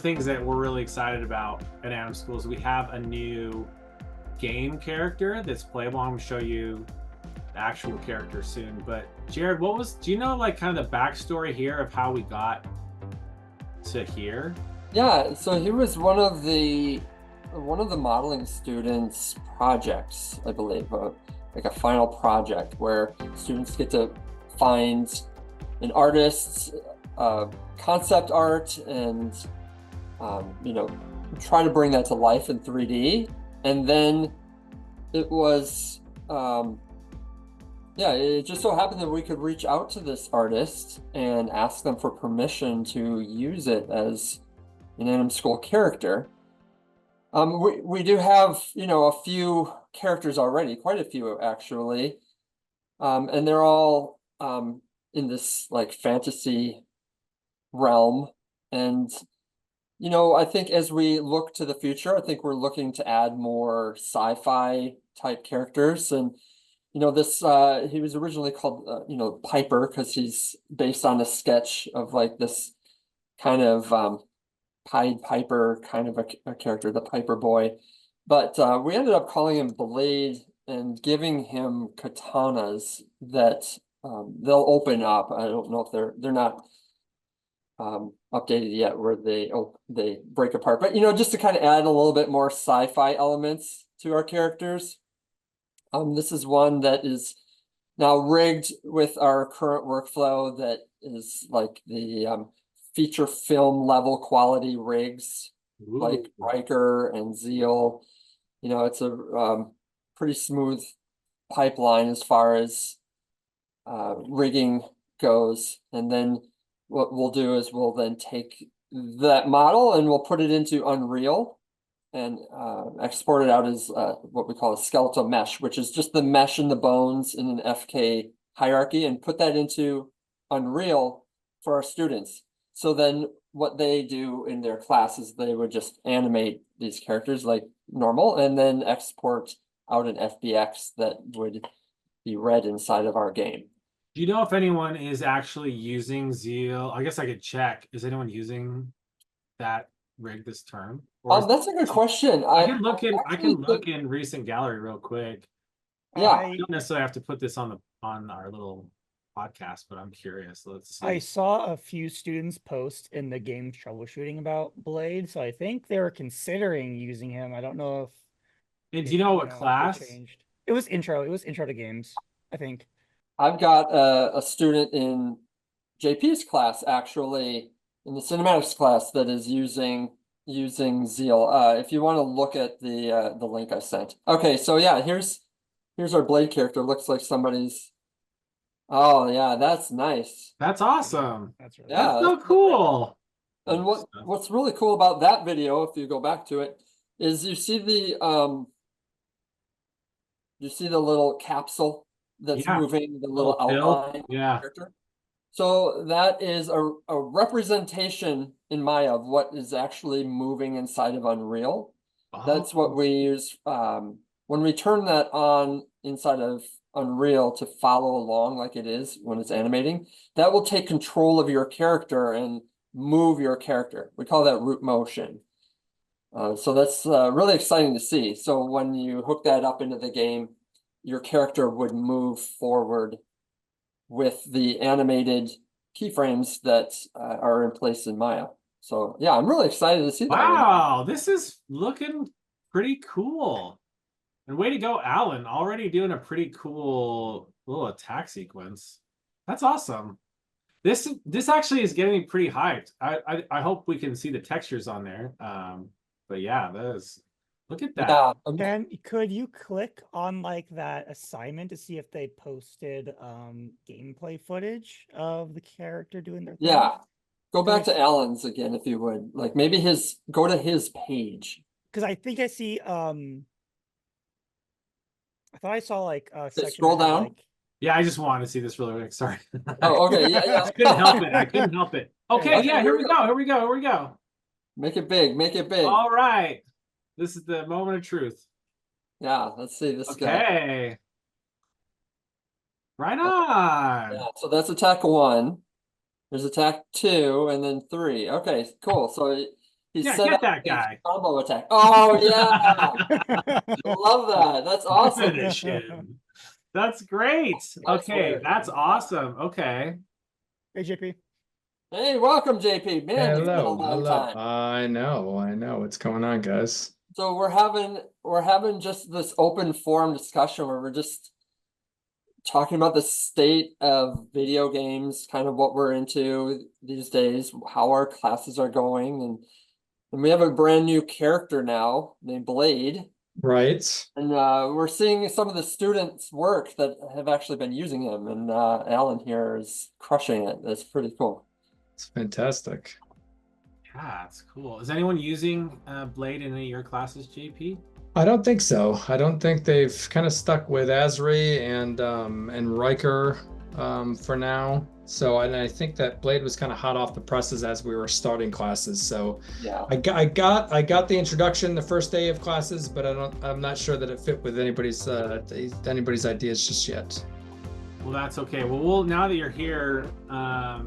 the things that we're really excited about at AnimSchool is we have a new game character that's playable. I'm going to show you the actual character soon. But Jared, do you know like kind of the backstory here of how we got to here? Yeah, so he was one of the modeling students' projects, I believe, like a final project where students get to find an artist's concept art and try to bring that to life in 3D. And then it was it just so happened that we could reach out to this artist and ask them for permission to use it as an AnimSchool character. We do have, a few characters already, quite a few actually. And they're all in this like fantasy realm. And, I think as we look to the future, I think we're looking to add more sci-fi type characters. And, this he was originally called, Piper, because he's based on a sketch of like this kind of Pied Piper kind of a character, the Piper Boy. But we ended up calling him Blade and giving him katanas that they'll open up. I don't know if they're not updated yet where they break apart. But just to kind of add a little bit more sci-fi elements to our characters. This is one that is now rigged with our current workflow that is like the feature film level quality rigs. Ooh. Like Riker and Zeal. It's a pretty smooth pipeline as far as rigging goes. And then what we'll do is we'll then take that model and we'll put it into Unreal and export it out as what we call a skeletal mesh, which is just the mesh and the bones in an FK hierarchy, and put that into Unreal for our students. So then what they do in their classes, they would just animate these characters like normal and then export out an FBX that would be read inside of our game. Do you know if anyone is actually using Zeal? I guess I could check. Is anyone using that rig this term? That's a good question. I can look in recent gallery real quick. Yeah. I don't necessarily have to put this on our little podcast, but I'm curious. Let's see. I saw a few students post in the game troubleshooting about Blade, so I think they were considering using him. I don't know if. And do you know what class? Changed. It was intro. It was intro to games, I think. I've got a student in JP's class, actually, in the cinematics class, that is using Zeal. If you want to look at the link I sent. Okay, so yeah, here's our Blade character. Looks like somebody's. Oh yeah, that's nice. That's awesome. That's really That's so cool. And what's really cool about that video, if you go back to it, is you see the little capsule that's moving, the little outline character. So that is a representation in Maya of what is actually moving inside of Unreal. That's what we use when we turn that on inside of Unreal to follow along like it is when it's animating. That will take control of your character and move your character. We call that root motion. So that's really exciting to see. So when you hook that up into the game, your character would move forward with the animated keyframes that are in place in Maya. So yeah, I'm really excited to see that. Wow, this is looking pretty cool. And way to go, Alan, already doing a pretty cool little attack sequence. That's awesome. This actually is getting me pretty hyped. I hope we can see the textures on there. But yeah, that is, look at that. Yeah. Dan, could you click on like that assignment to see if they posted gameplay footage of the character doing their thing? Yeah. Go back to Alan's again if you would. Like maybe go to his page. Because I think I see I thought I saw like a section. Scroll down. Like... Yeah, I just wanted to see this really quick. Sorry. Oh, okay. Yeah. I couldn't help it. I couldn't help it. Okay, yeah, here we go. Here we go. Here we go. Make it big. Make it big. All right. This is the moment of truth. Yeah, let's see this guy. Okay. Right on. Yeah, so that's attack 1. There's attack 2 and then 3. Okay, cool. So He Yeah, set get up that his guy. combo attack. Oh yeah, love that. That's awesome. Finish him. That's great. Go for Okay, it. that's awesome. Okay. Hey, JP. Hey, welcome, JP. Man, it's been a Hello, long hello. time. I know. What's going on, guys? So we're having just this open forum discussion where we're just talking about the state of video games, kind of what we're into these days, how our classes are going, and we have a brand new character now named Blade. Right. And we're seeing some of the students' work that have actually been using him, and Alan here is crushing it. That's pretty cool. It's fantastic. Yeah, it's cool. Is anyone using Blade in any of your classes, JP? I don't think so. I don't think they've kind of stuck with Asri and Riker for now. So I think that Blade was kind of hot off the presses as we were starting classes. So Yeah. I got the introduction the first day of classes, but I'm not sure that it fit with anybody's ideas just yet. Well, that's okay. Well, now that you're here, I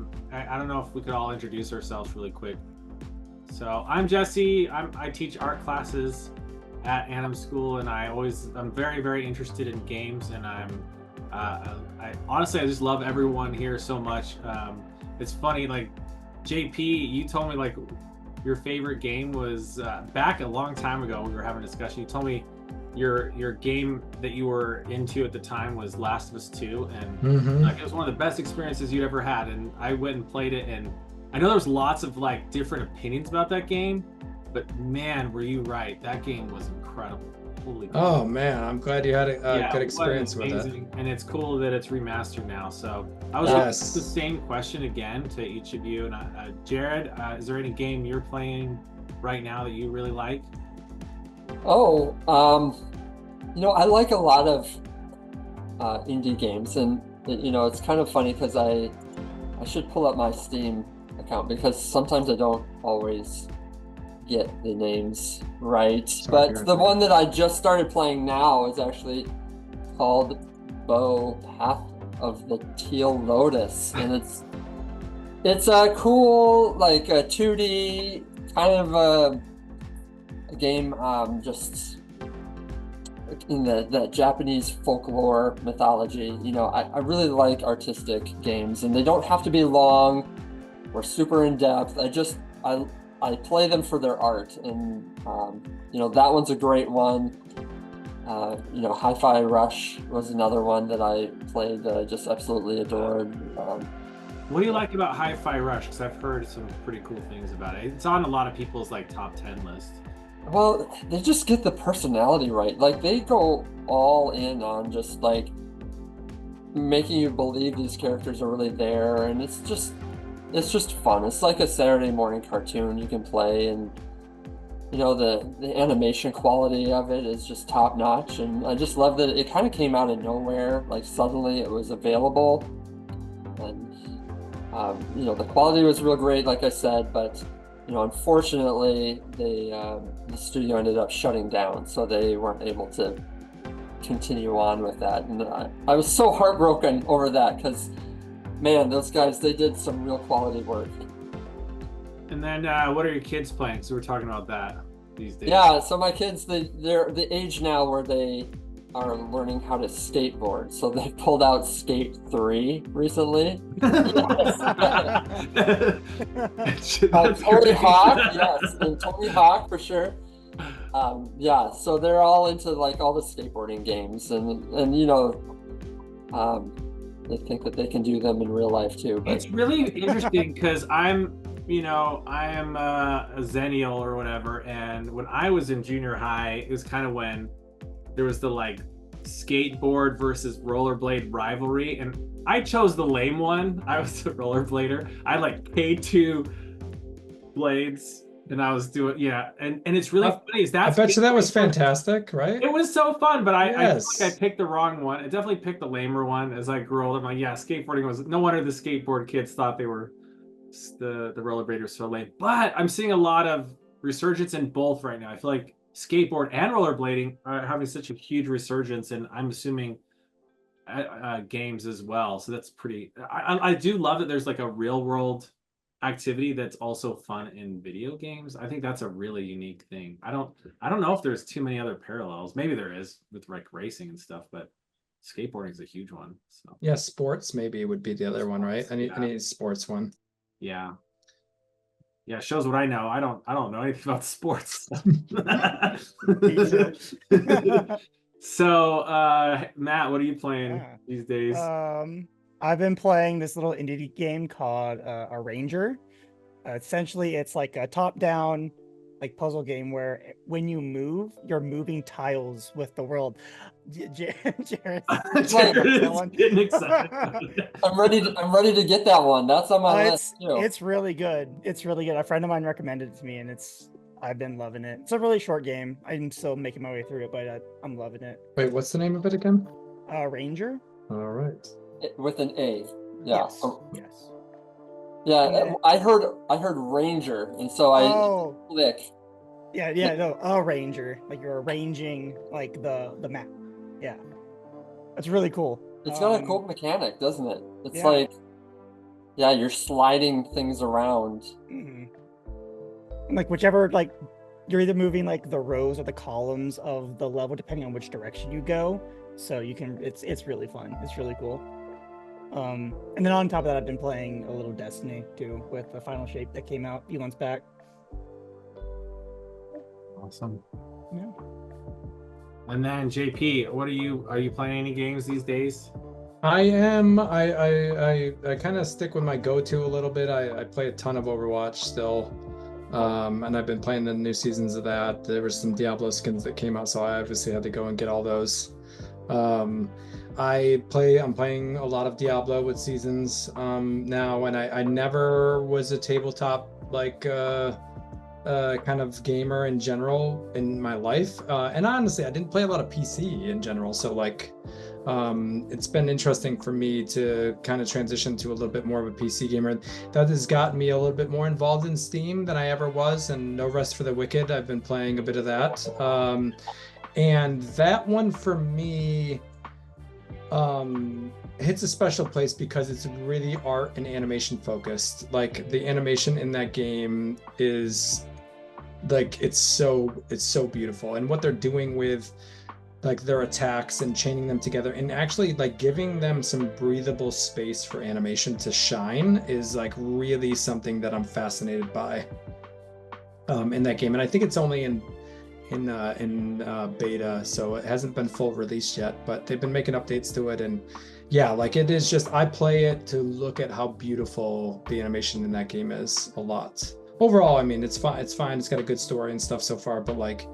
don't know if we could all introduce ourselves really quick. So I'm Jesse. I teach art classes at AnimSchool, and I'm very, very interested in games, and I honestly, I just love everyone here so much. It's funny, like JP, you told me like your favorite game was back a long time ago when we were having a discussion. You told me your game that you were into at the time was Last of Us 2, and like it was one of the best experiences you'd ever had. And I went and played it, and I know there's lots of like different opinions about that game, but man, were you right? That game was incredible. Holy cow. Oh man, I'm glad you had a good experience with it. And it's cool that it's remastered now. So I was Yes. asking the same question again to each of you. And Jared, is there any game you're playing right now that you really like? Oh, I like a lot of indie games, and it's kind of funny because I should pull up my Steam account because sometimes I don't always get the names right. But the one that I just started playing now is actually called Bow Path of the Teal Lotus, and it's a cool like a 2D kind of a game, just in the Japanese folklore mythology. I really like artistic games, and they don't have to be long or super in depth. I play them for their art, and that one's a great one. Hi-Fi Rush was another one that I played that I just absolutely adored. What do you like about Hi-Fi Rush? Because I've heard some pretty cool things about it. It's on a lot of people's like top 10 lists. Well, they just get the personality right. Like they go all in on just like making you believe these characters are really there, and it's just fun. It's like a Saturday morning cartoon you can play, and the animation quality of it is just top notch, and I just love that it kind of came out of nowhere. Like suddenly it was available, and the quality was real great, like I said, but unfortunately the studio ended up shutting down, so they weren't able to continue on with that, and I was so heartbroken over that because man, those guys, they did some real quality work. And then what are your kids playing? So we're talking about that these days. Yeah, so my kids, they're the age now where they are learning how to skateboard. So they pulled out Skate 3 recently. Tony Hawk, yes, and Tony Hawk for sure. Yeah, so they're all into like all the skateboarding games, and they think that they can do them in real life too. But it's really interesting because I am a Zennial or whatever, and when I was in junior high, it was kind of when there was the like skateboard versus rollerblade rivalry, and I chose the lame one. I was a rollerblader. I had like K2 blades, and I was doing and it's really funny. Is that I bet you that was fantastic, right? It was so fun, but I feel Yes. like I picked the wrong one. I definitely picked the lamer one as I grew older. I'm like, yeah, skateboarding was no wonder the skateboard kids thought they were the rollerbladers so lame. But I'm seeing a lot of resurgence in both right now. I feel like skateboard and rollerblading are having such a huge resurgence, and I'm assuming games as well. So that's pretty. I do love that there's like a real world activity that's also fun in video games. I think that's a really unique thing. I don't know if there's too many other parallels. Maybe there is with like racing and stuff, but skateboarding is a huge one. So Yeah, sports maybe would be the other one, right? Sports, yeah. Any sports one. yeah. Yeah, shows what I know. I don't know anything about sports. So Matt, what are you playing Yeah. these days? I've been playing this little indie game called a Ranger. Essentially, it's like a top-down like puzzle game where when you move, you're moving tiles with the world. Jared's Jared is getting excited. I'm ready to get that one. That's on my list too. It's really good. It's really good. A friend of mine recommended it to me, and I've been loving it. It's a really short game. I'm still making my way through it, but I'm loving it. Wait, what's the name of it again? Ranger. All right. With an A. Yeah. Yes. Yes. Yeah, I heard Ranger, and so I click. Yeah, no, a ranger. Like you're arranging like the map. Yeah. That's really cool. It's got a cool mechanic, doesn't it? It's yeah. like, yeah, you're sliding things around. Mm-hmm. And like whichever, like you're either moving like the rows or the columns of the level depending on which direction you go. So you can, it's really fun. It's really cool. And then on top of that, I've been playing a little Destiny too with the Final Shape that came out a few months back. Awesome. Yeah. And then JP, are you playing any games these days? I am. I kind of stick with my go-to a little bit. I play a ton of Overwatch still. And I've been playing the new seasons of that. There were some Diablo skins that came out, so I obviously had to go and get all those. I'm playing a lot of Diablo with seasons now, and I never was a tabletop like kind of gamer in general in my life. And honestly, I didn't play a lot of PC in general, so like it's been interesting for me to kind of transition to a little bit more of a PC gamer. That has gotten me a little bit more involved in Steam than I ever was, and No Rest for the Wicked, I've been playing a bit of that. And that one for me hits a special place because it's really art and animation focused. Like the animation in that game is like it's so beautiful, and what they're doing with like their attacks and chaining them together and actually like giving them some breathable space for animation to shine is like really something that I'm fascinated by in that game. And I think it's only in beta, so it hasn't been full release yet, but they've been making updates to it. And yeah, like it is just, I play it to look at how beautiful the animation in that game is a lot. Overall, I mean, it's fine. It's got a good story and stuff so far, but like,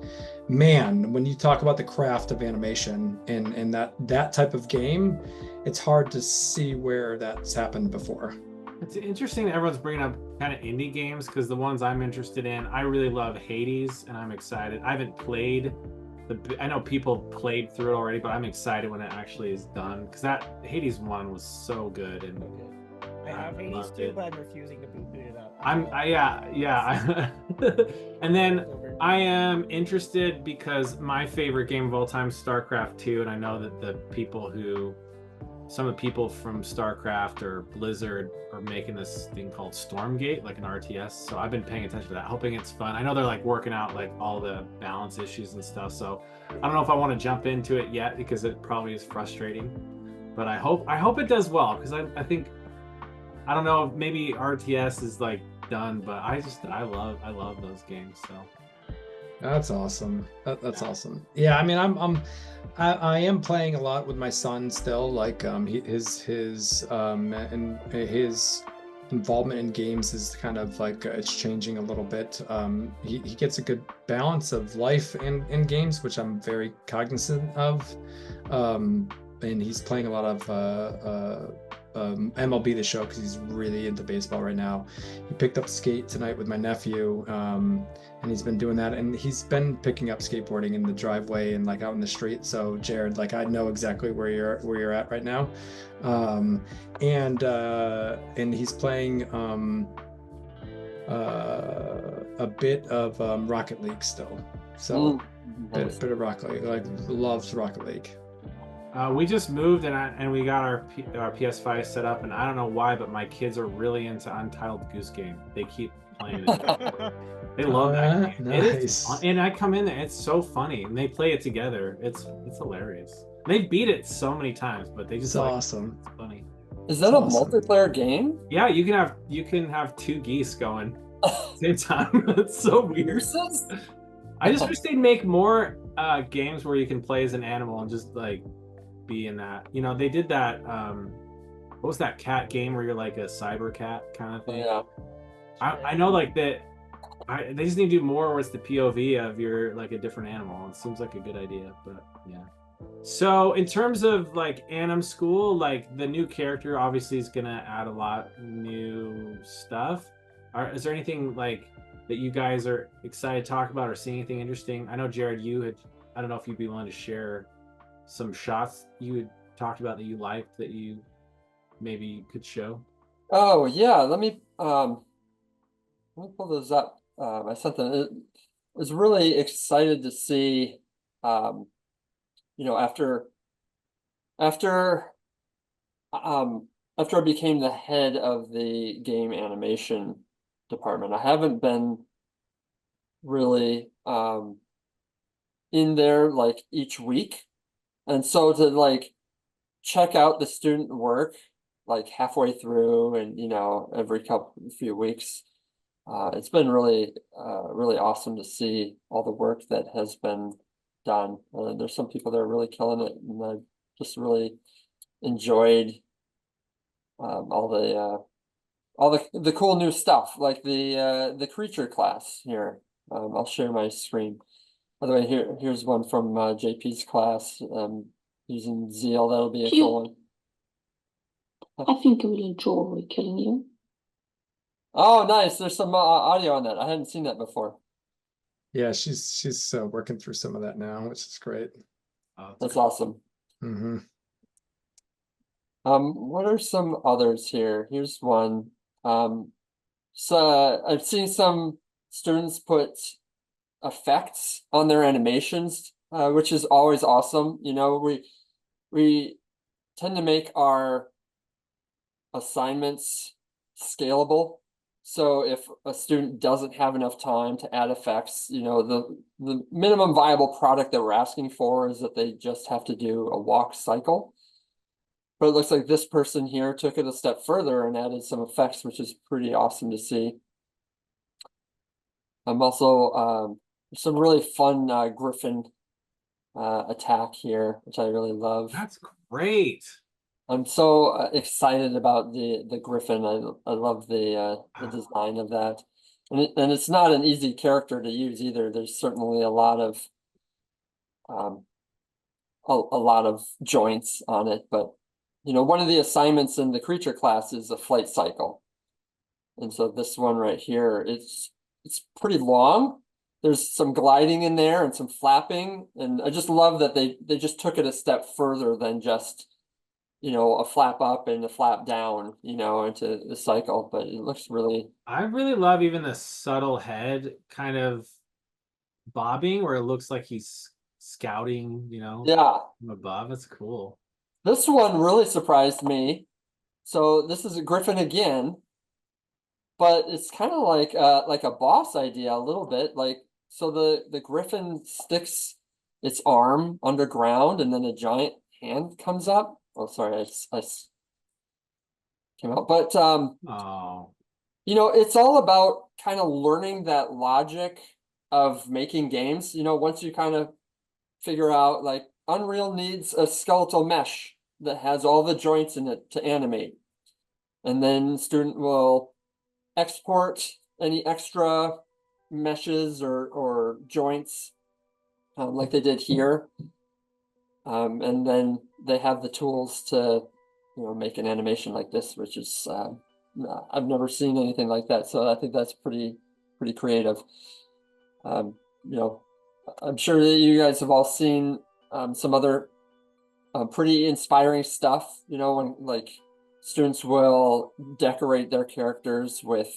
man, when you talk about the craft of animation in that type of game, it's hard to see where that's happened before. It's interesting that everyone's bringing up kind of indie games, because the ones I'm interested in, I really love Hades, and I'm excited. I haven't played I know people played through it already, but I'm excited when it actually is done, because that Hades one was so good. And I have Hades too, but I'm refusing to boot it up. Yeah. And then I am interested because my favorite game of all time is StarCraft 2, and I know that some of the people from StarCraft or Blizzard are making this thing called Stormgate, like an RTS. So I've been paying attention to that, hoping it's fun. I know they're like working out like all the balance issues and stuff. So I don't know if I want to jump into it yet, because it probably is frustrating. But I hope it does well, because I think, I don't know if maybe RTS is like done, but I love those games. So that's awesome. That's awesome. Yeah, I mean, I am playing a lot with my son still. Like his involvement in games is kind of like it's changing a little bit. He gets a good balance of life in games, which I'm very cognizant of. And he's playing a lot of MLB The Show, because he's really into baseball right now. He picked up skate tonight with my nephew, and he's been doing that, and he's been picking up skateboarding in the driveway and like out in the street. So Jared, like I know exactly where you're at right now. And he's playing a bit of Rocket League still. So bit of Rocket League, like loves Rocket League. We just moved and we got our PS5 set up, and I don't know why, but my kids are really into Untitled Goose Game. They keep playing it. They love that game. It is fun. Nice. And I come in there, it's so funny, and they play it together. It's hilarious. They beat it so many times, but they just It's like awesome. it's funny. Is that It's a awesome. multiplayer game? Yeah, you can have two geese going same time. It's so weird. Gooses? I just wish they'd make more games where you can play as an animal and just like be in that. You know, they did that what was that cat game where you're like a cyber cat kind of thing? Yeah. I know like that they just need to do more where it's the POV of you're like a different animal. It seems like a good idea, but yeah. So in terms of like Anim School, like the new character obviously is gonna add a lot new stuff. Is there anything like that you guys are excited to talk about or see anything interesting? I know Jared, I don't know if you'd be willing to share some shots you had talked about that you liked that you maybe could show. Oh yeah, let me pull those up. I sent them. I was really excited to see, um, after after um after I became the head of the game animation department, I haven't been really in there like each week. And so to like check out the student work like halfway through and every few weeks, it's been really awesome to see all the work that has been done. There's some people that are really killing it, and I just really enjoyed all the cool new stuff, like the creature class here. I'll share my screen. By the way, here's one from JP's class, using Zeal. That'll be a cool one. I think I will enjoy killing you. Oh, nice. There's some audio on that. I hadn't seen that before. Yeah, she's working through some of that now, which is great. Oh, That's cool. awesome. Mm-hmm. What are some others here? Here's one. So I've seen some students put effects on their animations, which is always awesome. We tend to make our assignments scalable. So if a student doesn't have enough time to add effects, the minimum viable product that we're asking for is that they just have to do a walk cycle. But it looks like this person here took it a step further and added some effects, which is pretty awesome to see. I'm also some really fun Griffin attack here, which I really love. That's great. I'm so excited about the Griffin. I love the design of that, and it's not an easy character to use either. There's certainly a lot of joints on it, but one of the assignments in the creature class is a flight cycle, and so this one right here, it's pretty long. There's some gliding in there and some flapping, and I just love that they just took it a step further than just a flap up and a flap down, into the cycle, but it looks really. I really love even the subtle head kind of bobbing where it looks like he's scouting, Yeah. from above. It's cool. This one really surprised me. So this is a Griffin again, but it's kind of like a boss idea a little bit. Like, so the Griffin sticks its arm underground and then a giant hand comes up. Oh, sorry, I came out. But Oh, it's all about kind of learning that logic of making games. Once you kind of figure out like Unreal needs a skeletal mesh that has all the joints in it to animate. And then the student will export any extra meshes or joints like they did here. And then they have the tools to, make an animation like this, which is, I've never seen anything like that. So I think that's pretty creative. I'm sure that you guys have all seen some other pretty inspiring stuff, when like students will decorate their characters with,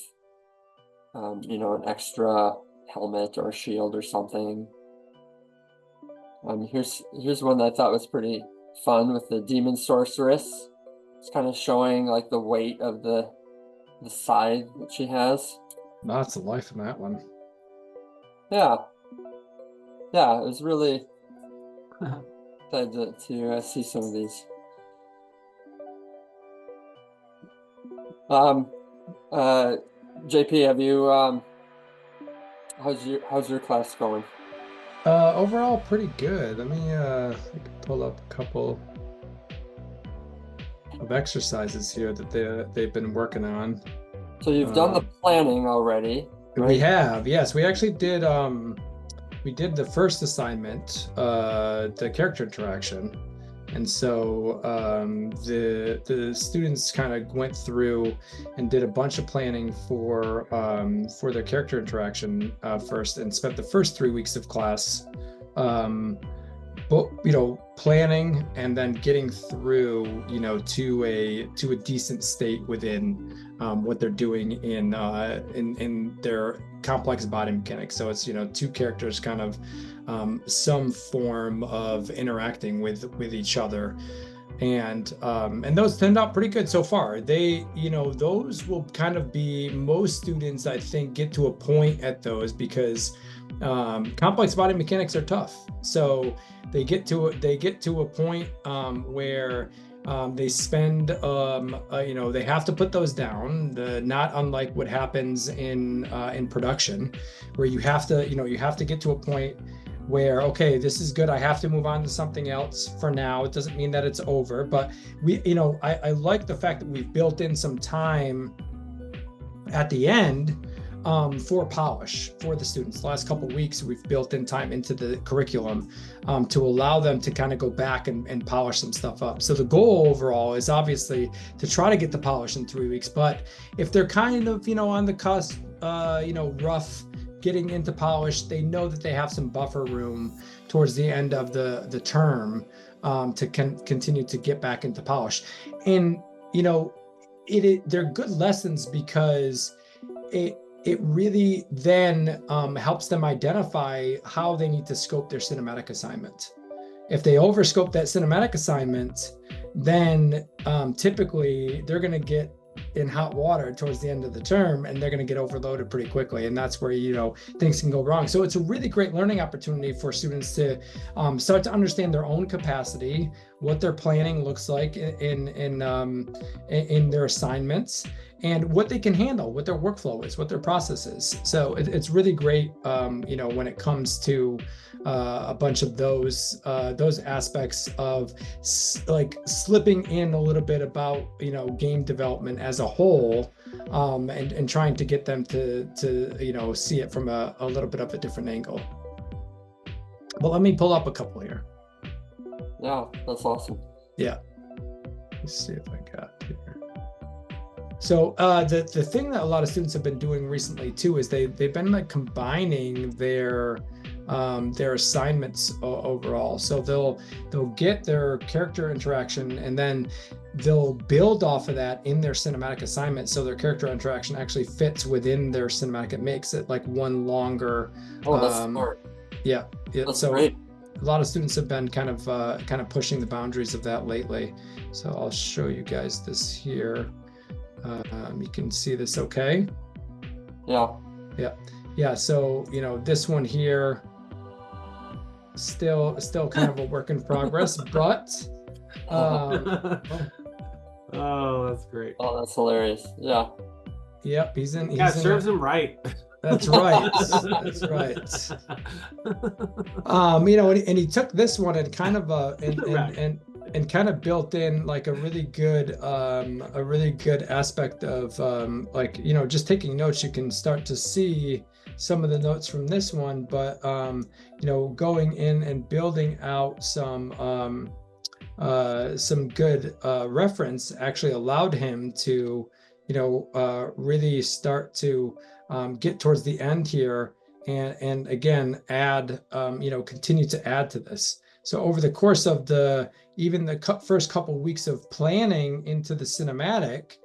an extra helmet or a shield or something. Here's one that I thought was pretty fun with the demon sorceress. It's kind of showing like the weight of the scythe that she has. Lots of life in that one. Yeah, yeah, it was really excited to see some of these. JP, have you how's your class going? Overall, pretty good. Let me I can pull up a couple of exercises here that they've been working on. So you've done the planning already, right? We have, yes. We actually did we did the first assignment, the character interaction. And so the students kind of went through and did a bunch of planning for their character interaction first, and spent the first 3 weeks of class, but planning and then getting through to a decent state within what they're doing in their complex body mechanics. So it's two characters kind of some form of interacting with each other, and those turned out pretty good so far. They those will kind of be, most students I think get to a point at those because complex body mechanics are tough, so they get to a point where they spend they have to put those down, not unlike what happens in production, where you have to get to a point where, okay, this is good, I have to move on to something else for now. It doesn't mean that it's over, but I like the fact that we've built in some time at the end for polish for the students. The last couple of weeks, we've built in time into the curriculum to allow them to kind of go back and polish some stuff up. So the goal overall is obviously to try to get the polish in 3 weeks, but if they're kind of on the cusp, rough getting into polish, they know that they have some buffer room towards the end of the term to continue to get back into polish. And they're good lessons because it really then helps them identify how they need to scope their cinematic assignment. If they overscope that cinematic assignment, then typically they're going to get in hot water towards the end of the term, and they're going to get overloaded pretty quickly, and that's where things can go wrong. So it's a really great learning opportunity for students to start to understand their own capacity, what their planning looks like in their assignments, and what they can handle, what their workflow is, what their process is. So it's really great when it comes to a bunch of those aspects of like slipping in a little bit about game development as a whole, and trying to get them to see it from a little bit of a different angle. But let me pull up a couple here. Yeah, that's awesome. Yeah, let's see if I got here. So the thing that a lot of students have been doing recently too is they've been like combining their assignments overall. So they'll get their character interaction, and then they'll build off of that in their cinematic assignment. So their character interaction actually fits within their cinematic. It makes it like one longer. Oh, that's smart. Yeah. That's so great. A lot of students have been kind of pushing the boundaries of that lately. So I'll show you guys this here. You can see this okay? Yeah. So this one here, still kind of a work in progress, but Oh, that's great. Oh, that's hilarious. Yeah. Yep, he's in. Serves him right. That's right. That's right. And he took this one and kind of and kind of built in like a really good aspect of just taking notes. You can start to see some of the notes from this one, but going in and building out some good reference actually allowed him to really start to get towards the end here, and again add continue to add to this. So over the course of the first couple weeks of planning into the cinematic,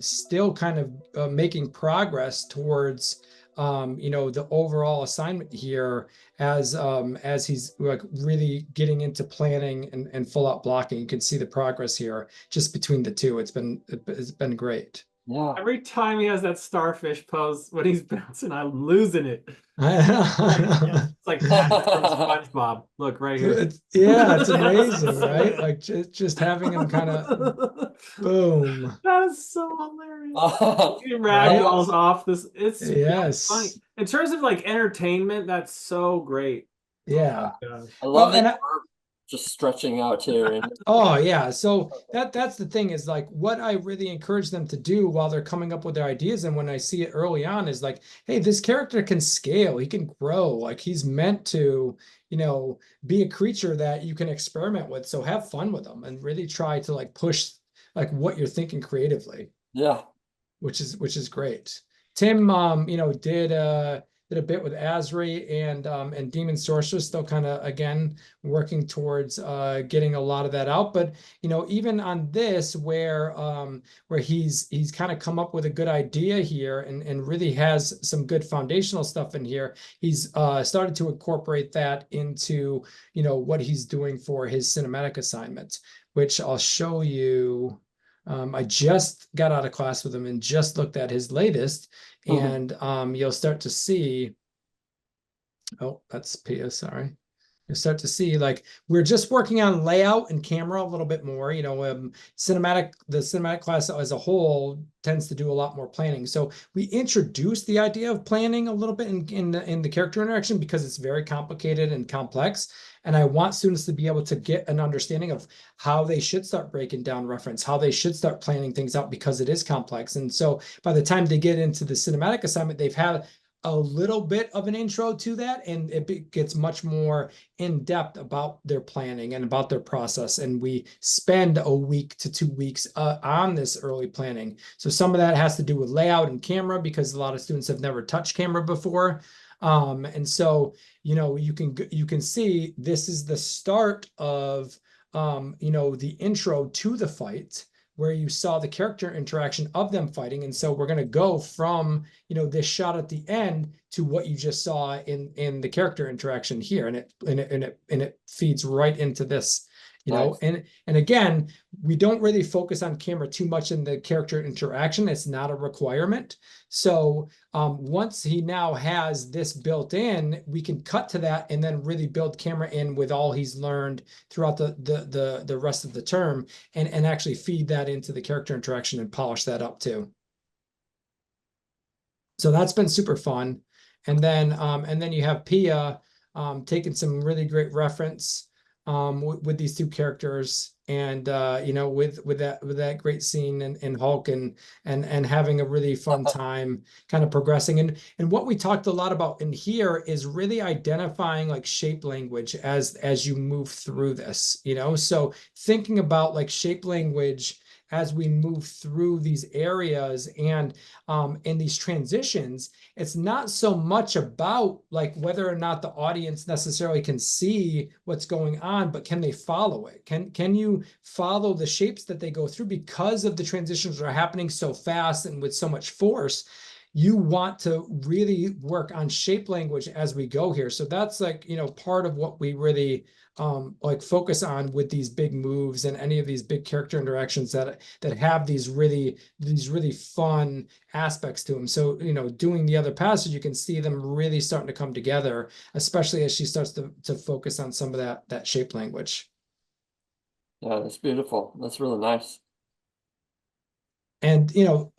still kind of making progress towards you know, the overall assignment here as he's like really getting into planning and full out blocking. You can see the progress here just between the two. It's been great. Yeah. Every time he has that starfish pose when he's bouncing, I'm losing it. Yeah. It's like Pat from SpongeBob. Look right here. Yeah, it's amazing, right? Like just having him kind of boom. That is so hilarious. He Right? ragdolls off this. It's really funny. Yes. In terms of like entertainment, that's so great. Yeah. Oh my gosh. I Well, love and that curve just stretching out too. And oh yeah, so that's the thing is like what I really encourage them to do while they're coming up with their ideas, and when I see it early on is like, hey, this character can scale, he can grow, like he's meant to, you know, be a creature that you can experiment with. So have fun with them and really try to like push like what you're thinking creatively, yeah. which is great. Tim, you know, did a bit with Asri and Demon Sorceress, still kind of again working towards getting a lot of that out. But you know, even on this, where he's kind of come up with a good idea here and really has some good foundational stuff in here, he's started to incorporate that into, you know, what he's doing for his cinematic assignment, which I'll show you. I just got out of class with him and just looked at his latest, and you'll start to see, oh, that's Pia, sorry. You'll start to see like we're just working on layout and camera a little bit more. You know, the cinematic class as a whole tends to do a lot more planning. So we introduce the idea of planning a little bit in the character interaction because it's very complicated and complex. And I want students to be able to get an understanding of how they should start breaking down reference, how they should start planning things out because it is complex. And so by the time they get into the cinematic assignment, they've had a little bit of an intro to that, and it gets much more in depth about their planning and about their process. And we spend a week to 2 weeks on this early planning. So some of that has to do with layout and camera because a lot of students have never touched camera before. And so, you know, you can see this is the start of, you know, the intro to the fight, where you saw the character interaction of them fighting. And so we're going to go from, you know, this shot at the end to what you just saw in the character interaction here. And it feeds right into this, you know. Nice. And again, we don't really focus on camera too much in the character interaction. It's not a requirement. So once he now has this built in, we can cut to that and then really build camera in with all he's learned throughout the rest of the term, and actually feed that into the character interaction and polish that up too. So that's been super fun. And then you have Pia taking some really great reference with these two characters, and you know, with that great scene in Hulk, and having a really fun time kind of progressing. And what we talked a lot about in here is really identifying like shape language as you move through this, you know. So thinking about like shape language as we move through these areas and in these transitions, it's not so much about like whether or not the audience necessarily can see what's going on, but can they follow it? Can you follow the shapes that they go through because of the transitions that are happening so fast and with so much force? You want to really work on shape language as we go here. So that's like, you know, part of what we really like focus on with these big moves and any of these big character interactions that have these really fun aspects to them. So, you know, doing the other passage, you can see them really starting to come together, especially as she starts to focus on some of that shape language. Yeah, that's beautiful. That's really nice. And you know,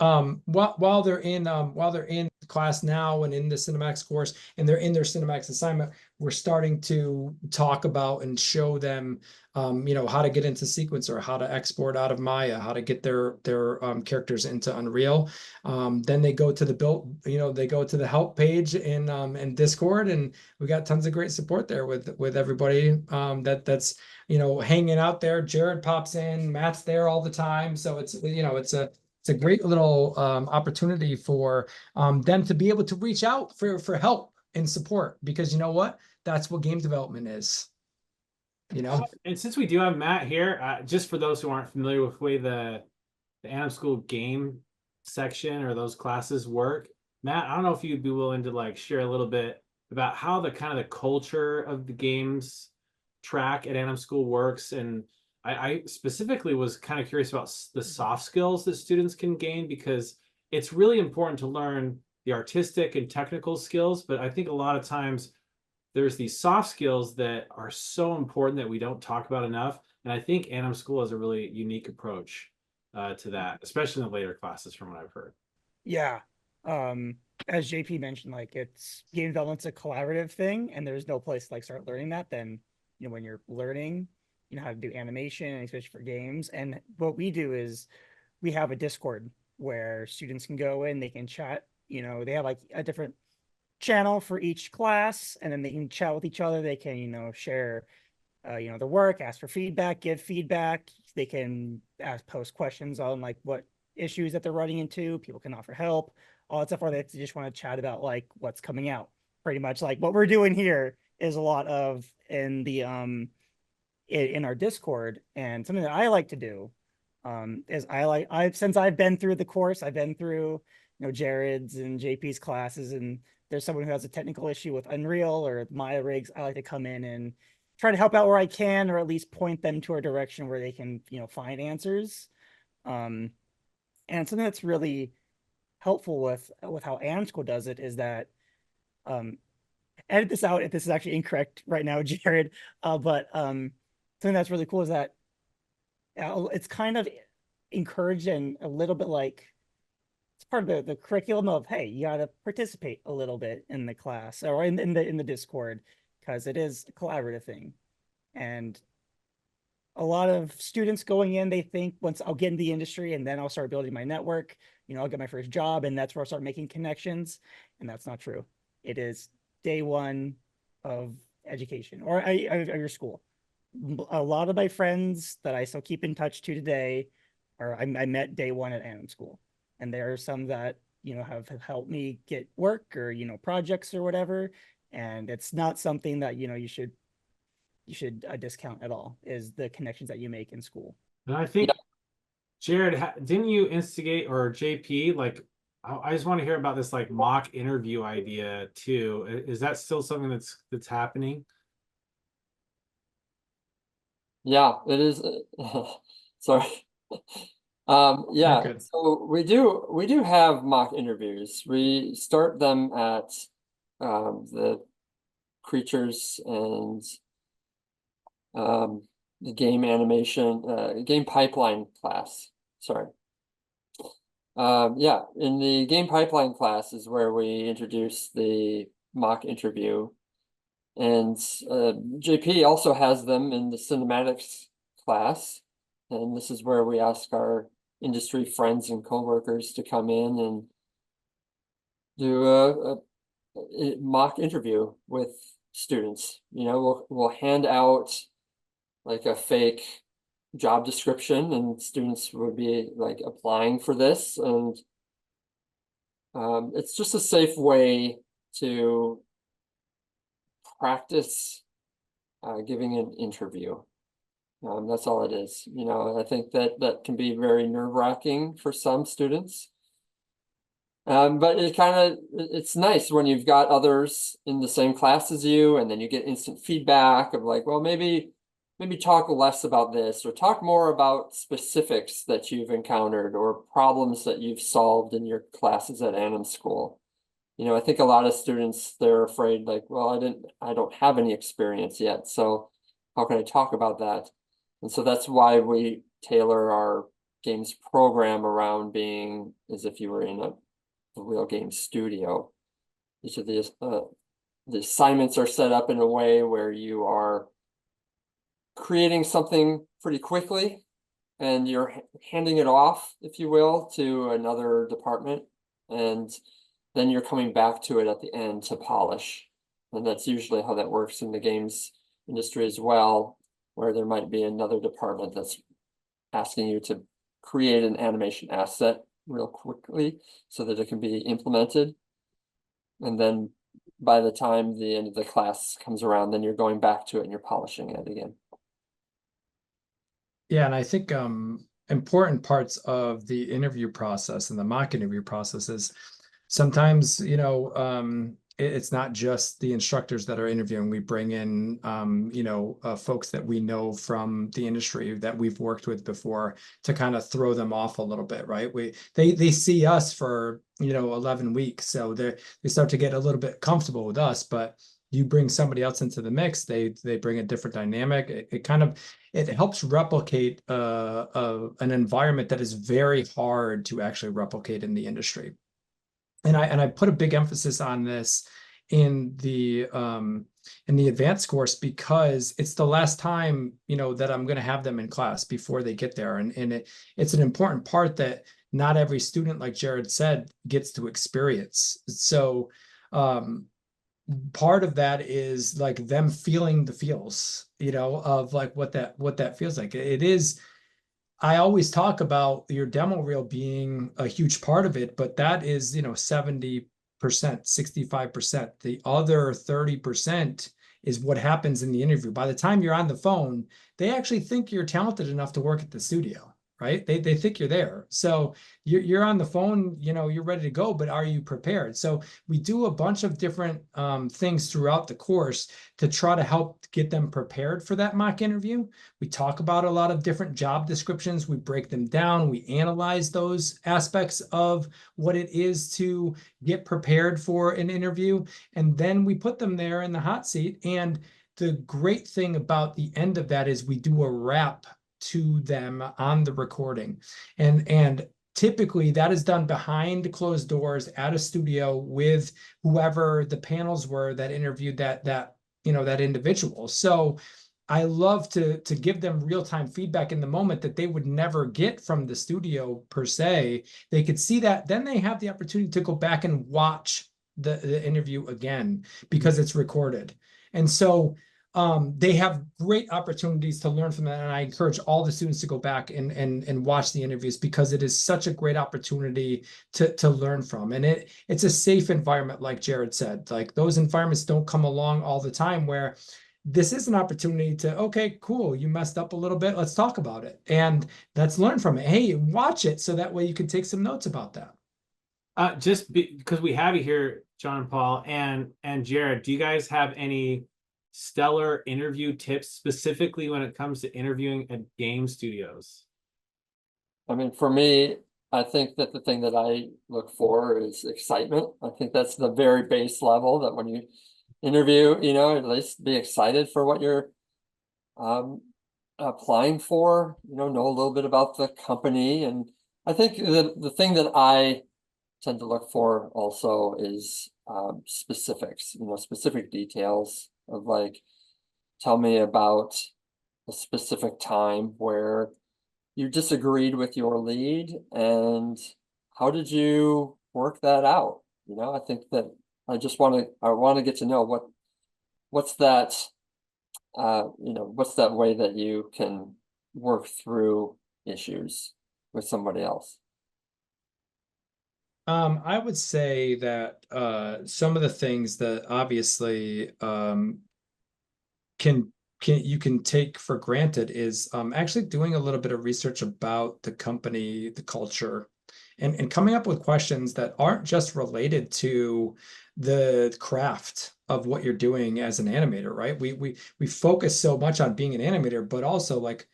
while they're in class now and in the cinematics course, and they're in their cinematics assignment, we're starting to talk about and show them, you know, how to get into Sequencer, how to export out of Maya, how to get their characters into Unreal. Then they go to the they go to the help page in Discord, and we got tons of great support there with everybody that's, you know, hanging out there. Jared pops in, Matt's there all the time, so it's, you know, it's a great little opportunity for them to be able to reach out for help and support, because you know what? That's what game development is, you know? And since we do have Matt here, just for those who aren't familiar with the way the Anim School game section or those classes work, Matt, I don't know if you'd be willing to like share a little bit about how the kind of the culture of the games track at Anim School works. And I specifically was kind of curious about the soft skills that students can gain, because it's really important to learn the artistic and technical skills. But I think a lot of times there's these soft skills that are so important that we don't talk about enough. And I think Anim School has a really unique approach to that, especially in the later classes, from what I've heard. Yeah. Um, as JP mentioned, like it's game development's a collaborative thing, and there's no place to like start learning that than when you're learning, how to do animation, and especially for games. And what we do is we have a Discord where students can go in, they can chat. They have like a different channel for each class, and then they can chat with each other. They can, share their work, ask for feedback, give feedback. They can post questions on like what issues that they're running into. People can offer help, all that stuff, or they just want to chat about like what's coming out. Pretty much like what we're doing here is a lot of in the in our Discord. And something that I like to do is since I've been through the course, I've been through Jared's and JP's classes, and there's someone who has a technical issue with Unreal or Maya rigs. I like to come in and try to help out where I can, or at least point them to a direction where they can find answers. And something that's really helpful with how AnimSchool does it is that edit this out if this is actually incorrect right now, Jared. But something that's really cool is that it's kind of encouraged and a little bit like it's part of the curriculum of, hey, you got to participate a little bit in the class or in the Discord, because it is a collaborative thing. And a lot of students going in, they think once I'll get in the industry and then I'll start building my network, I'll get my first job and that's where I'll start making connections. And that's not true. It is day one of education or of your school. A lot of my friends that I still keep in touch to today I met day one at Anim School. And there are some that, have helped me get work or, projects or whatever. And it's not something that, you should discount at all, is the connections that you make in school. And I think, Jared, didn't you instigate, or JP, like, I just want to hear about this like mock interview idea too. Is that still something that's happening? Yeah, it is. Sorry. Yeah, Okay. so we do have mock interviews. We start them at the creatures and the game animation, game pipeline class. Sorry. Yeah, in the game pipeline class is where we introduce the mock interview. And JP also has them in the cinematics class. And this is where we ask our industry friends and coworkers to come in and do a mock interview with students. We'll hand out like a fake job description, and students would be like applying for this. And it's just a safe way to practice giving an interview. That's all it is. I think that can be very nerve-wracking for some students. But it's nice when you've got others in the same class as you, and then you get instant feedback of like, well, maybe talk less about this, or talk more about specifics that you've encountered or problems that you've solved in your classes at Anim School. I think a lot of students, they're afraid like, well, I don't have any experience yet, so how can I talk about that? And so that's why we tailor our games program around being as if you were in a real game studio. Each of these the assignments are set up in a way where you are creating something pretty quickly and you're handing it off, if you will, to another department, and then you're coming back to it at the end to polish. And that's usually how that works in the games industry as well, where there might be another department that's asking you to create an animation asset real quickly so that it can be implemented. And then by the time the end of the class comes around, then you're going back to it and you're polishing it again. Yeah, and I think important parts of the interview process and the mock interview process is sometimes, it's not just the instructors that are interviewing. We bring in, folks that we know from the industry that we've worked with before to kind of throw them off a little bit, right? They see us for, 11 weeks, so they start to get a little bit comfortable with us, but you bring somebody else into the mix, they bring a different dynamic. It helps replicate an environment that is very hard to actually replicate in the industry. And I put a big emphasis on this in the advanced course because it's the last time, that I'm going to have them in class before they get there. And it's an important part that not every student, like Jared said, gets to experience. So part of that is like them feeling the feels, of like what that feels like. It is. I always talk about your demo reel being a huge part of it, but that is, 70%, 65%. The other 30% is what happens in the interview. By the time you're on the phone, they actually think you're talented enough to work at the studio, right? They think you're there. So you're on the phone, you're ready to go, but are you prepared? So we do a bunch of different things throughout the course to try to help get them prepared for that mock interview. We talk about a lot of different job descriptions. We break them down. We analyze those aspects of what it is to get prepared for an interview. And then we put them there in the hot seat. And the great thing about the end of that is we do a wrap to them on the recording. And typically that is done behind closed doors at a studio with whoever the panels were that interviewed that individual. So I love to give them real-time feedback in the moment that they would never get from the studio per se. They could see that, then they have the opportunity to go back and watch the interview again because it's recorded. And so they have great opportunities to learn from that. And I encourage all the students to go back and watch the interviews because it is such a great opportunity to learn from. And it's a safe environment, like Jared said. Like those environments don't come along all the time where this is an opportunity to, okay, cool, you messed up a little bit, let's talk about it. And let's learn from it. Hey, watch it so that way you can take some notes about that. Because we have you here, John and Paul and Jared, do you guys have any stellar interview tips specifically when it comes to interviewing at game studios? I mean, for me, I think that the thing that I look for is excitement. I think that's the very base level, that when you interview, at least be excited for what you're applying for, know a little bit about the company. And I think the thing that I tend to look for also is specifics, specific details of like, tell me about a specific time where you disagreed with your lead and how did you work that out? I think that I want to get to know what's that what's that way that you can work through issues with somebody else. I would say that some of the things that obviously you can take for granted is actually doing a little bit of research about the company, the culture, and coming up with questions that aren't just related to the craft of what you're doing as an animator, right? We focus so much on being an animator, but also like,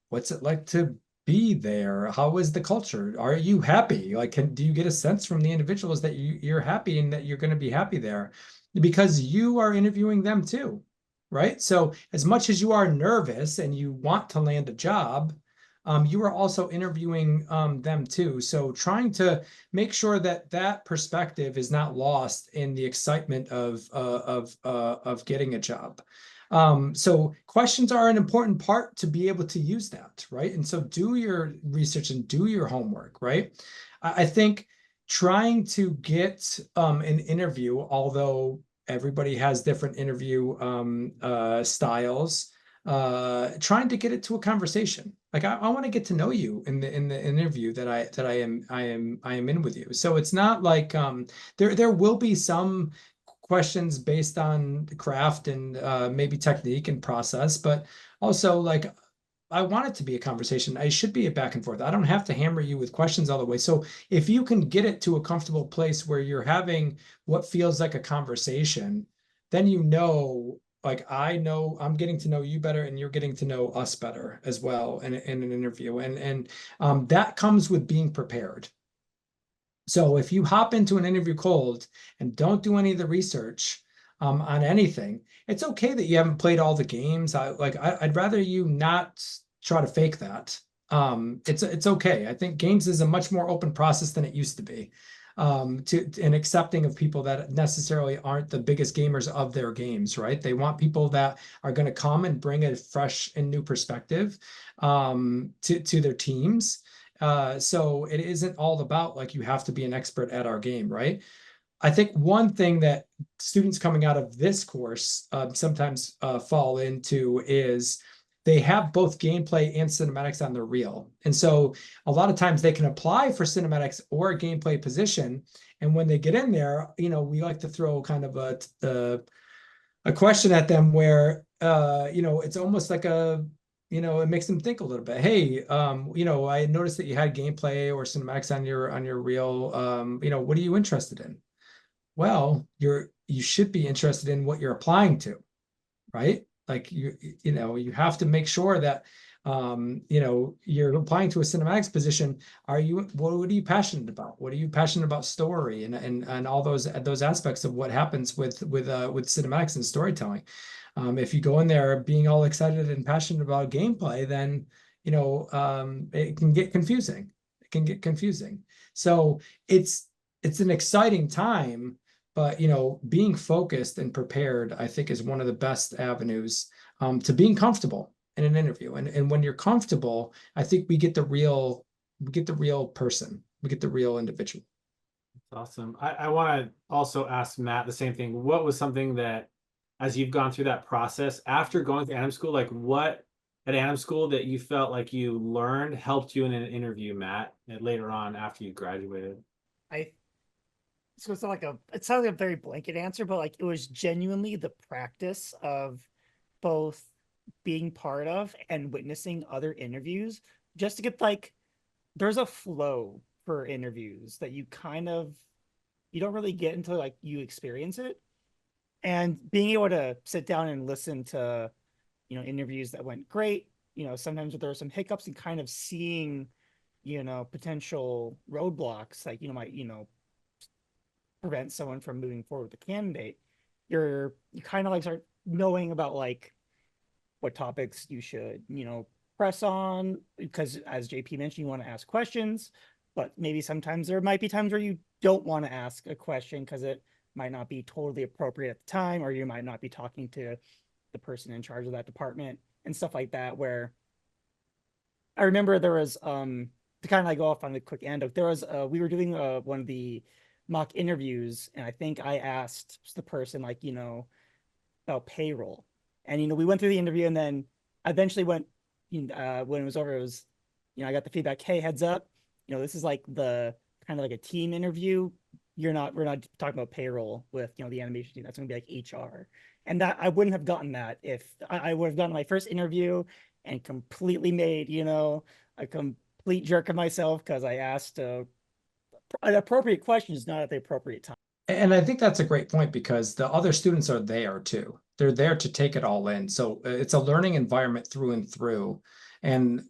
what's it like to be there? How is the culture? Are you happy? Like, do you get a sense from the individuals that you're happy and that you're going to be happy there? Because you are interviewing them too, right? So as much as you are nervous and you want to land a job, you are also interviewing them too. So trying to make sure that that perspective is not lost in the excitement of getting a job. So questions are an important part to be able to use that, right? And so do your research and do your homework, right? I think trying to get an interview, although everybody has different interview styles, trying to get it to a conversation. Like I want to get to know you in the interview that I am in with you. So it's not like there will be some questions based on craft and maybe technique and process, but also like I want it to be a conversation. I should be a back and forth. I don't have to hammer you with questions all the way. So if you can get it to a comfortable place where you're having what feels like a conversation, then like I know I'm getting to know you better and you're getting to know us better as well in an interview. And that comes with being prepared. So if you hop into an interview cold and don't do any of the research on anything, it's okay that you haven't played all the games. I'd rather you not try to fake that. It's okay. I think games is a much more open process than it used to be. To and accepting of people that necessarily aren't the biggest gamers of their games, right? They want people that are going to come and bring a fresh and new perspective to their teams. So it isn't all about like you have to be an expert at our game, right? I think one thing that students coming out of this course sometimes fall into is they have both gameplay and cinematics on their reel. And so a lot of times they can apply for cinematics or a gameplay position. And when they get in there, we like to throw kind of a question at them where, it's almost like it makes them think a little bit. Hey, I noticed that you had gameplay or cinematics on your reel. What are you interested in? Well, you should be interested in what you're applying to, right? Like you have to make sure that you're applying to a cinematics position. What are you passionate about? What are you passionate about story and all those aspects of what happens with cinematics and storytelling? If you go in there being all excited and passionate about gameplay, then it can get confusing. It can get confusing. So it's an exciting time, but being focused and prepared, I think, is one of the best avenues to being comfortable in an interview. And when you're comfortable, I think we get the real person, we get the real individual. Awesome. I want to also ask Matt the same thing. What was something that, as you've gone through that process, after going to AnimSchool, like what at AnimSchool that you felt like you learned helped you in an interview, Matt, and later on after you graduated? So it sounds like a very blanket answer, but like it was genuinely the practice of both being part of and witnessing other interviews just to get there's a flow for interviews that you don't really get until like you experience it. And being able to sit down and listen to, interviews that went great, sometimes there were some hiccups and kind of seeing, potential roadblocks, like, might, prevent someone from moving forward with the candidate. You kind of like start knowing about like what topics you should, press on, because as JP mentioned, you want to ask questions, but maybe sometimes there might be times where you don't want to ask a question because it might not be totally appropriate at the time, or you might not be talking to the person in charge of that department and stuff like that. Where I remember there was to kind of like go off on the quick anecdote, there was we were doing one of the mock interviews, and I think I asked the person like, about payroll. And we went through the interview, and then eventually when it was over, it was, I got the feedback, hey, heads up, this is like the kind of like a team interview. We're not talking about payroll with the animation team. That's going to be like HR. And that I wouldn't have gotten that if I would have done my first interview and completely made a complete jerk of myself because I asked an appropriate questions not at the appropriate time. And I think that's a great point because the other students are there too. They're there to take it all in. So it's a learning environment through and through. And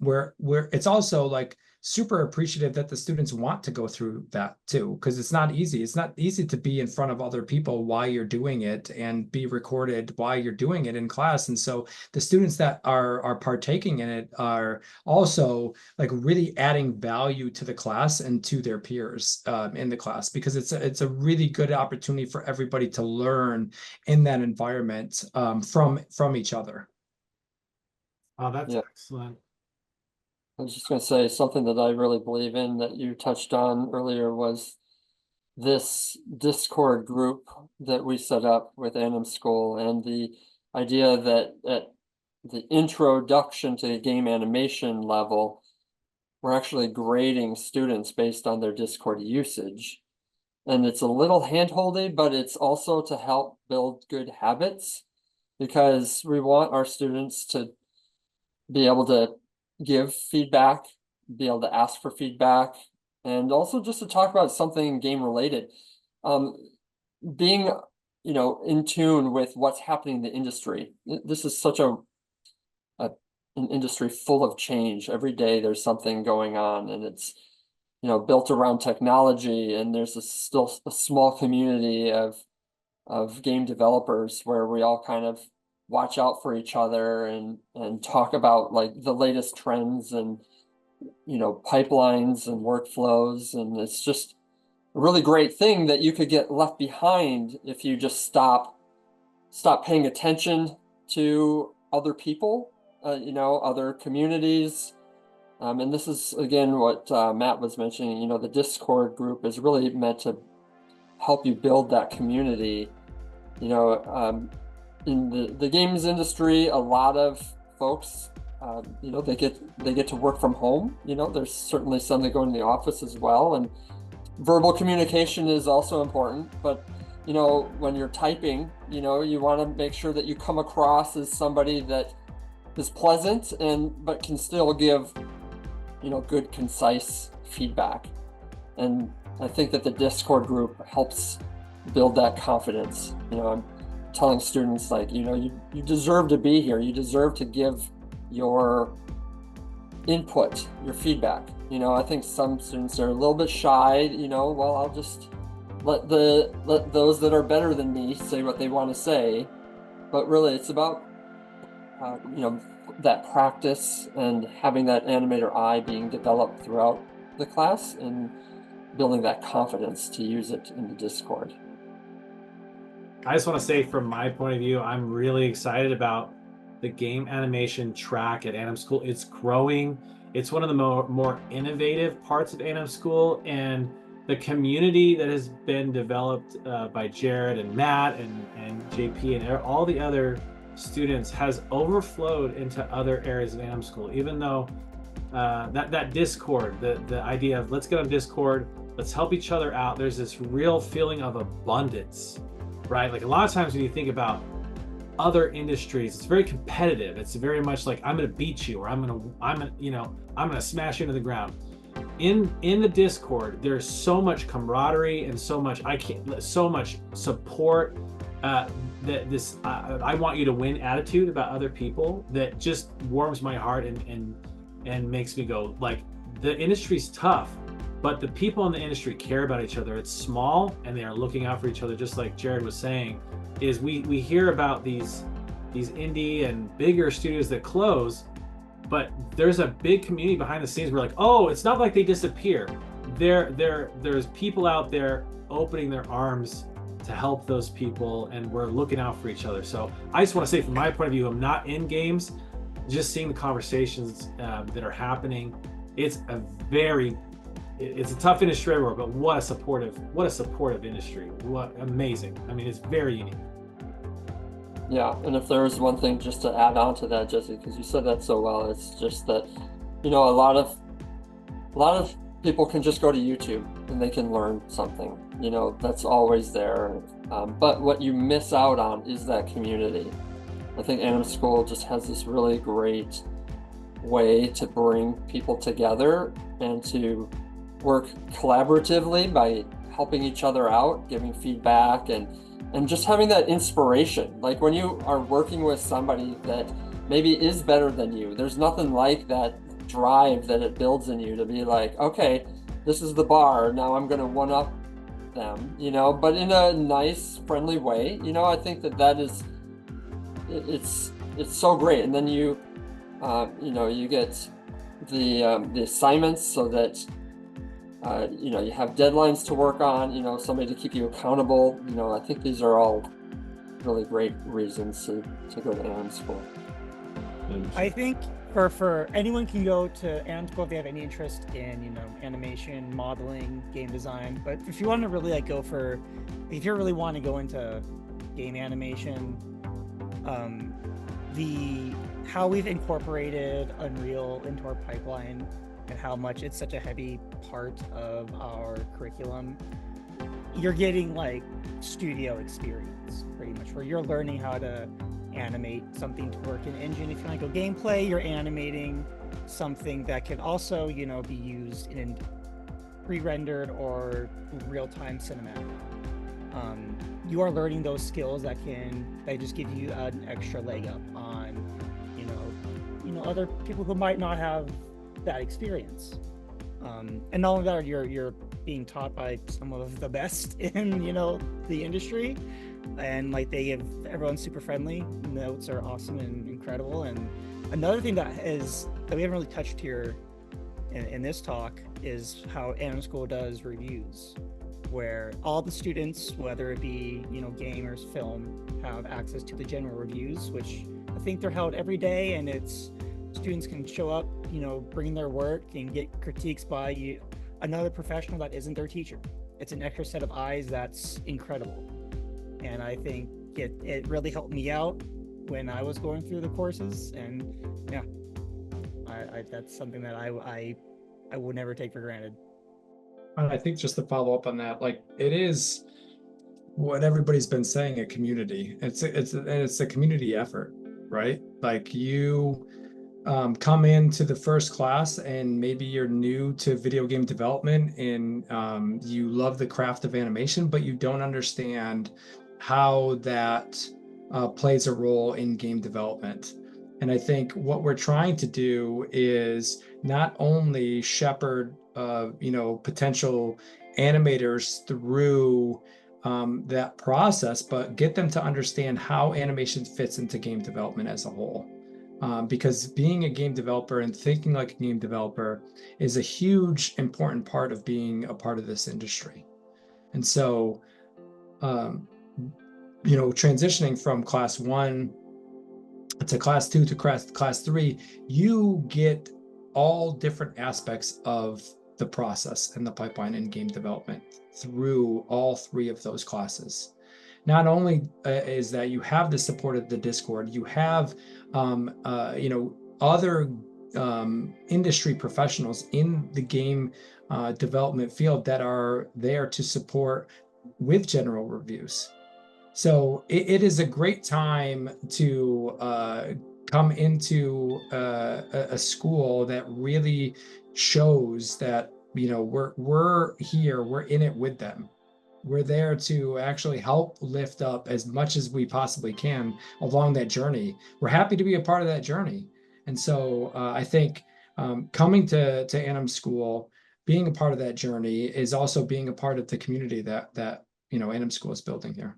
it's also like super appreciative that the students want to go through that too, because it's not easy. It's not easy to be in front of other people while you're doing it and be recorded while you're doing it in class. And so the students that are partaking in it are also like really adding value to the class and to their peers in the class, because it's a really good opportunity for everybody to learn in that environment from each other. Oh, that's excellent. I was just going to say something that I really believe in that you touched on earlier was this Discord group that we set up with AnimSchool, and the idea that at the introduction to the game animation level, we're actually grading students based on their Discord usage. And it's a little hand-holdy, but it's also to help build good habits, because we want our students to be able to give feedback, be able to ask for feedback, and also just to talk about something game related. Being, in tune with what's happening in the industry. This is such an industry full of change. Every day there's something going on, and it's, built around technology, and there's still a small community of game developers where we all kind of watch out for each other and talk about like the latest trends and pipelines and workflows. And it's just a really great thing that you could get left behind if you just stop paying attention to other people, other communities. And this is again what Matt was mentioning. The Discord group is really meant to help you build that community. In the games industry, a lot of folks, they get to work from home. There's certainly some that go into the office as well, and verbal communication is also important. But when you're typing, you want to make sure that you come across as somebody that is pleasant but can still give good, concise feedback. And I think that the Discord group helps build that confidence. I'm telling students, like, you deserve to be here. You deserve to give your input, your feedback. I think some students are a little bit shy, well, I'll just let those that are better than me say what they want to say. But really it's about that practice and having that animator eye being developed throughout the class and building that confidence to use it in the Discord. I just want to say, from my point of view, I'm really excited about the game animation track at AnimSchool. It's growing. It's one of the more innovative parts of AnimSchool, and the community that has been developed by Jared and Matt and JP and all the other students has overflowed into other areas of AnimSchool. Even though that Discord, the idea of let's get on Discord, let's help each other out, there's this real feeling of abundance, right? Like a lot of times when you think about other industries, it's very competitive. It's very much like, I'm gonna beat you, or I'm gonna smash you into the ground. In the Discord, there's so much camaraderie and so much support. I want you to win attitude about other people that just warms my heart and makes me go, like, the industry's tough, but the people in the industry care about each other. It's small and they are looking out for each other. Just like Jared was saying, is we hear about these indie and bigger studios that close, but there's a big community behind the scenes. We're like, oh, it's not like they disappear. There's people out there opening their arms to help those people, and we're looking out for each other. So I just want to say, from my point of view, I'm not in games, just seeing the conversations that are happening. It's a tough industry everywhere, but what a supportive industry. What amazing. I mean, it's very unique. Yeah, and if there was one thing just to add on to that, Jesse, because you said that so well, it's just that, a lot of people can just go to YouTube and they can learn something. That's always there. But what you miss out on is that community. I think AnimSchool just has this really great way to bring people together and to work collaboratively by helping each other out, giving feedback, and just having that inspiration. Like when you are working with somebody that maybe is better than you, there's nothing like that drive that it builds in you to be like, okay, this is the bar, now I'm going to one up them, but in a nice, friendly way. I think that is, it's so great. And then you get the assignments so that you have deadlines to work on, somebody to keep you accountable. I think these are all really great reasons to go to AnimSchool. I think for anyone can go to AnimSchool if they have any interest in, animation, modeling, game design. But if you want to really if you really want to go into game animation, how we've incorporated Unreal into our pipeline and how much it's such a heavy part of our curriculum, you're getting like studio experience pretty much, where you're learning how to animate something to work in engine. If you're like a gameplay, you're animating something that can also, you know, be used in pre-rendered or real-time cinematic. You are learning those skills that just give you an extra leg up on, you know, other people who might not have that experience. And not only that, you're being taught by some of the best in, you know, the industry, and like everyone's super friendly. Notes are awesome and incredible. And another thing that we haven't really touched here in this talk is how AnimSchool does reviews, where all the students, whether it be, you know, gamers, film, have access to the general reviews, which I think they're held every day, and students can show up, you know, bring their work and get critiques by another professional that isn't their teacher. It's an extra set of eyes that's incredible. And I think it really helped me out when I was going through the courses. And yeah, that's something that I would never take for granted. And I think just to follow up on that, like, it is what everybody's been saying, a community. It's a community effort, right? Like, you come into the first class and maybe you're new to video game development, and you love the craft of animation, but you don't understand how that plays a role in game development. And I think what we're trying to do is not only shepherd you know, potential animators through that process, but get them to understand how animation fits into game development as a whole. Because being a game developer and thinking like a game developer is a huge, important part of being a part of this industry. And so, you know, transitioning from class 1 to class 2 to class 3, you get all different aspects of the process and the pipeline in game development through all 3 of those classes. Not only is that you have the support of the Discord, you have you know, other industry professionals in the game development field that are there to support with general reviews. So it is a great time to come into a school that really shows that, you know, we're here, we're in it with them. We're there to actually help lift up as much as we possibly can along that journey. We're happy to be a part of that journey. And so I think coming to Anim School, being a part of that journey, is also being a part of the community that you know, Anim School is building here.